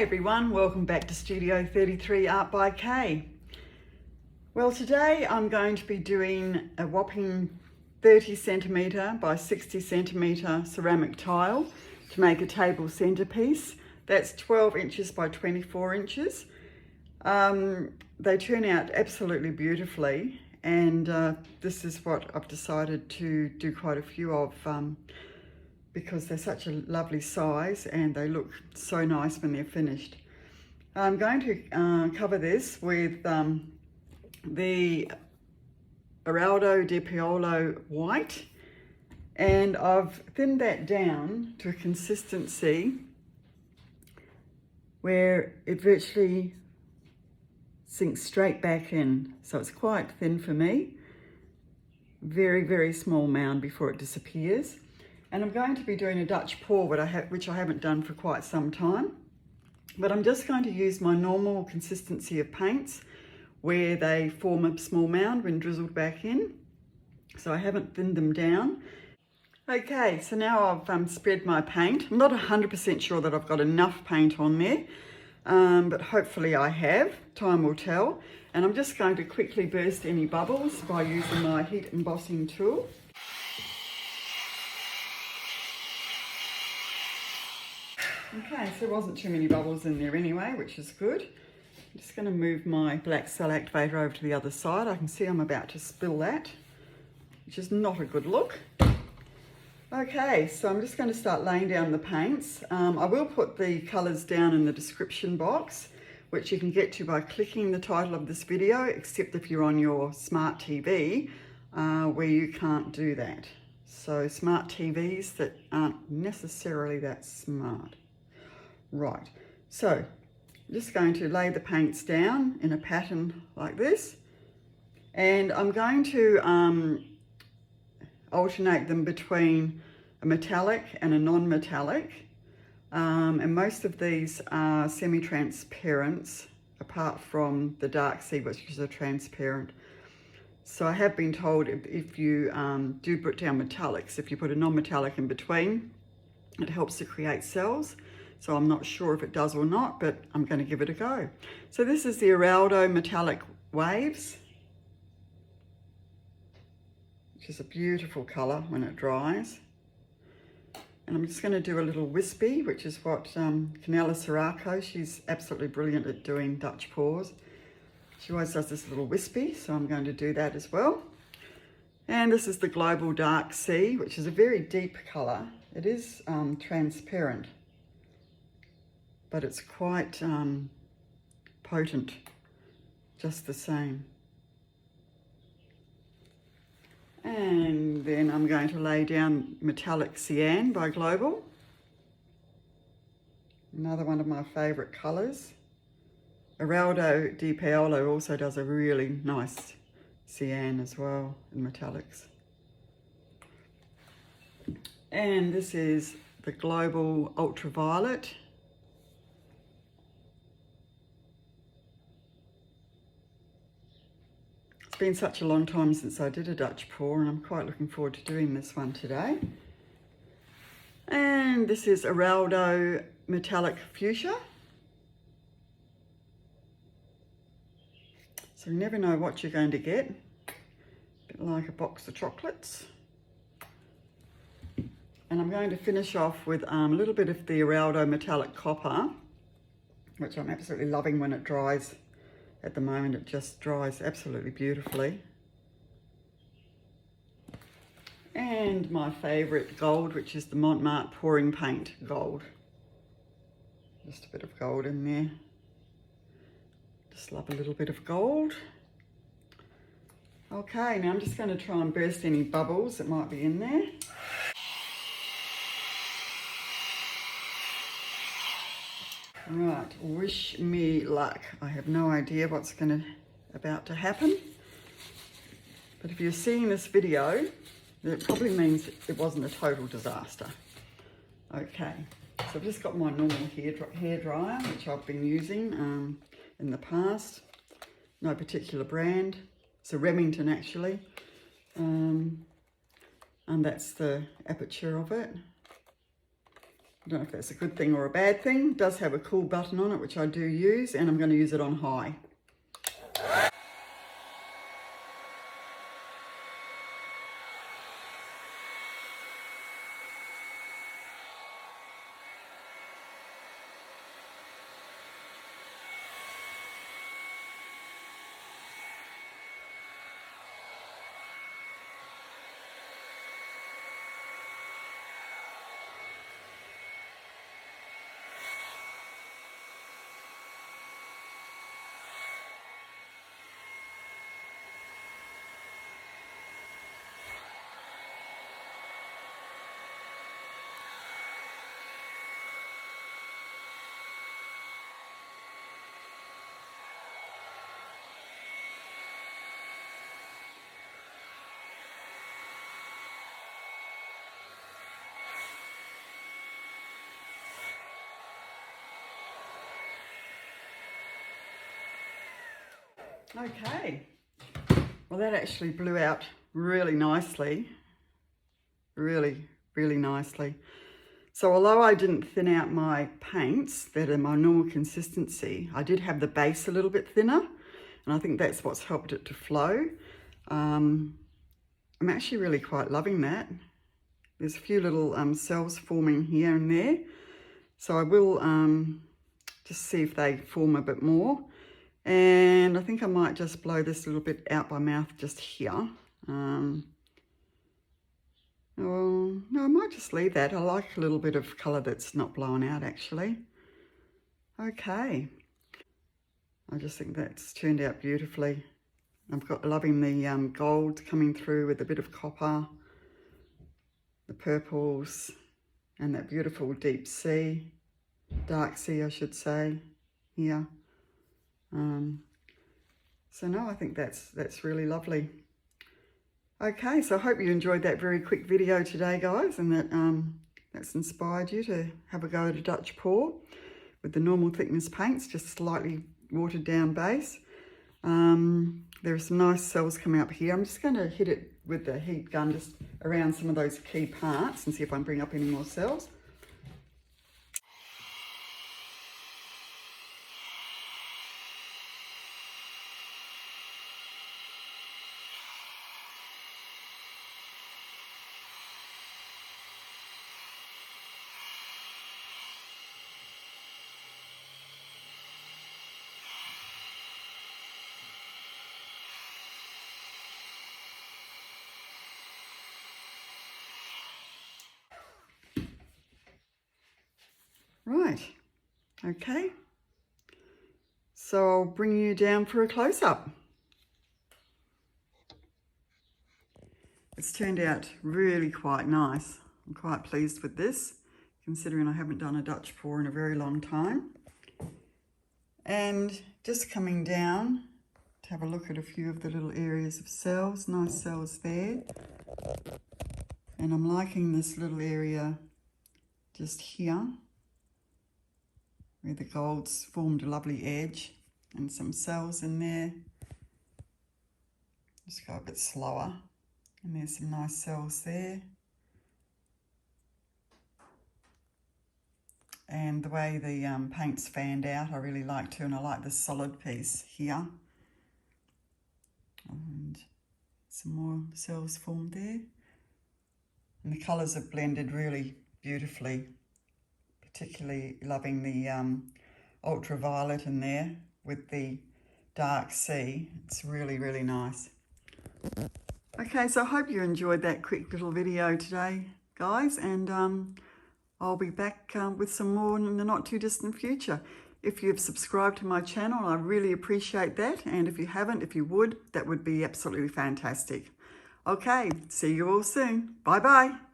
Hi everyone, welcome back to Studio 33 Art by Kay. Well, today I'm going to be doing a whopping 30 centimetre by 60 centimetre ceramic tile to make a table centrepiece. That's 12 inches by 24 inches. They turn out absolutely beautifully, and this is what I've decided to do quite a few of because they're such a lovely size and they look so nice when they're finished. I'm going to cover this with the Eraldo di Paolo White, and I've thinned that down to a consistency where it virtually sinks straight back in. So it's quite thin for me. Very, very small mound before it disappears. And I'm going to be doing a Dutch pour, which I haven't done for quite some time. But I'm just going to use my normal consistency of paints where they form a small mound when drizzled back in. So I haven't thinned them down. Okay, so now I've spread my paint. I'm not 100% sure that I've got enough paint on there, but hopefully I have. Time will tell. And I'm just going to quickly burst any bubbles by using my heat embossing tool. Okay, so there wasn't too many bubbles in there anyway, which is good. I'm just going to move my black cell activator over to the other side. I can see I'm about to spill that, which is not a good look. Okay, so I'm just going to start laying down the paints. I will put the colours down in the description box, which you can get to by clicking the title of this video, except if you're on your smart TV, where you can't do that. So smart TVs that aren't necessarily that smart. Right, so I'm just going to lay the paints down in a pattern like this, and I'm going to alternate them between a metallic and a non-metallic, and most of these are semi-transparents apart from the dark sea, which is a transparent. So I have been told if you do put down metallics, if you put a non-metallic in between, it helps to create cells. So I'm not sure if it does or not, but I'm going to give it a go. So this is the Eraldo Metallic Waves, which is a beautiful colour when it dries. And I'm just going to do a little wispy, which is what Canella Sirocco, she's absolutely brilliant at doing Dutch pours. She always does this little wispy, so I'm going to do that as well. And this is the Global Dark Sea, which is a very deep colour. It is transparent, but it's quite potent just the same. And then I'm going to lay down Metallic Cyan by Global. Another one of my favourite colours. Eraldo di Paolo also does a really nice cyan as well in metallics. And this is the Global Ultraviolet. It's been such a long time since I did a Dutch pour, and I'm quite looking forward to doing this one today. And this is Eraldo Metallic Fuschia. So you never know what you're going to get. A bit like a box of chocolates. And I'm going to finish off with a little bit of the Eraldo Metallic Copper, which I'm absolutely loving when it dries. At the moment it just dries absolutely beautifully. And my favourite gold, which is the Mont Marte Pouring Paint Gold. Just a bit of gold in there. Just love a little bit of gold. Okay, now I'm just going to try and burst any bubbles that might be in there. Right, wish me luck. I have no idea what's about to happen. But if you're seeing this video, it probably means it wasn't a total disaster. Okay, so I've just got my normal hair dryer, which I've been using in the past. No particular brand. It's a Remington actually. And that's the aperture of it. I don't know if that's a good thing or a bad thing. It does have a cool button on it, which I do use, and I'm going to use it on high. Okay, well that actually blew out really nicely, really nicely. So although I didn't thin out my paints that are my normal consistency, I did have the base a little bit thinner, and I think that's what's helped it to flow. I'm actually really quite loving that. There's a few little cells forming here and there, so I will just see if they form a bit more. And I think I might just blow this a little bit out by mouth just here. Well, no, I might just leave that. I like a little bit of colour that's not blown out actually. Okay. I just think that's turned out beautifully. I've got loving the gold coming through with a bit of copper, the purples, and that beautiful deep sea, dark sea I should say, here. So no, I think that's really lovely. Okay, so I hope you enjoyed that very quick video today, guys, and that that's inspired you to have a go at a Dutch pour with the normal thickness paints, just slightly watered down base. There are some nice cells coming up here. I'm just going to hit it with the heat gun just around some of those key parts and see if I can bring up any more cells. Right, okay, so I'll bring you down for a close-up. It's turned out really quite nice. I'm quite pleased with this, considering I haven't done a Dutch pour in a very long time. And just coming down to have a look at a few of the little areas of cells, nice cells there. And I'm liking this little area just here, where the gold's formed a lovely edge and some cells in there. Just go a bit slower. And there's some nice cells there. And the way the paint's fanned out, I really like too, and I like this solid piece here. And some more cells formed there. And the colours have blended really beautifully. Particularly loving the ultraviolet in there with the dark sea. It's really nice. Okay, so I hope you enjoyed that quick little video today, guys, and I'll be back with some more in the not too distant future. If you've subscribed to my channel, I really appreciate that, and if you haven't, if you would, that would be absolutely fantastic. Okay, see you all soon. Bye bye.